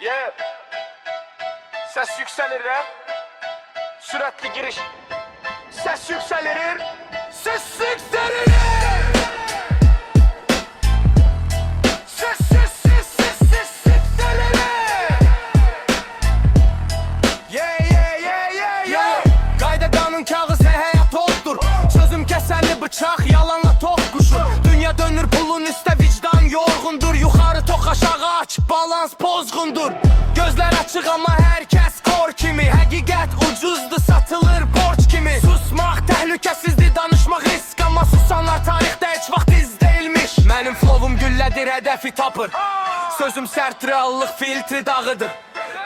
Yeah. Ses yükselir rap. Süratli giriş. Ses yükselir. Ses yükselir. Ses yükselir. Yeah. Qayda qanun kağız ve həyat oldur. Sözüm kəsərli bıçaq, yalanla tox quşur. Dünya dönür pulun üstə, vicdan yorğundur. Yuxarı tox, aşağı aç, balans pozğundur. Gözlər açıq amma hər kəs kor kimi. Həqiqət ucuzdur, satılır borç kimi. Susmaq təhlükəsizdir, danışmaq risk. Amma susanlar tarixdə heç vaxt iz deyilmiş. Mənim flowum güllədir, hədəfi tapır. Sözüm sərt, reallıq filtri dağıdır.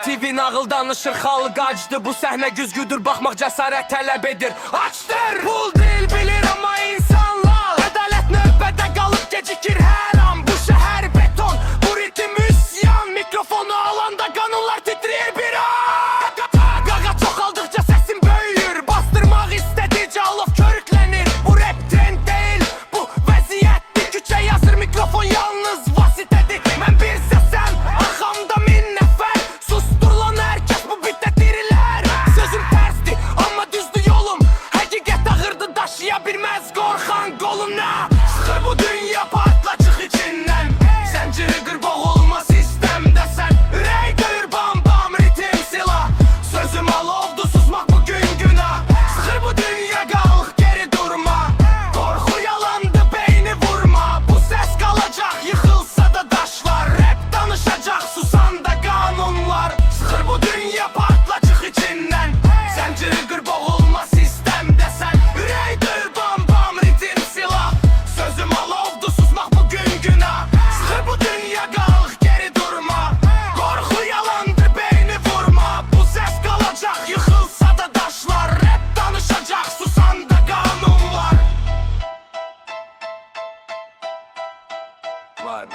TV nağıl danışır, xalq acdı. Bu səhnə güzgüdür, baxmaq cəsarət tələb edir. Açdır! Pul dil bilir amma insanlar. Ədalət növbədə qalıb gecikir hər an. Bu şəhər beton, bu ritim üsyan. Mikrofonu alanda qanunlar titriyir bir an. Qaqa çoxaldıqca səsim böyüyür. Bastırmaq istədikcə alov körüklənir. Bu rap trend deyil, bu vəziyyətdir. Küçə yazır, mikrofon yalnız vasitədir. Mən bir səsən, arxamda min nəfər. Susturulan hər kəs bu bitə dirilər. Sözüm tərsdir, amma düzdür yolum. Həqiqət ağırdır, daşıya bilməz qorxan qoluna. Sıxır bu dünya partlacıq içindən. Zənciri qır, boğulma sistemdə sən. Ürək döyür, bam bam, ritim silah. Sözüm alovdur, susmaq bugün günah. Sıxır bu dünya, qalx geri durma. Qorxu yalandı, beyni vurma. Bu səs qalacaq, yıxılsa da daşlar. Rap danışacaq, susan da qanunlar. Sıxır bu dünya partlacıq içindən. Zənciri qır, boğulma sistemdə sən. Ürək döyür, bam bam, ritim silah. Sözüm alovdur, susmaq bugün günah. Sıxır bu dünya, qalx geri durma. Qorxu yalandır, beyni vurma. Bu səs qalacaq, yıxılsa da daşlar. Rap danışacaq, susan da qanunlar. Var.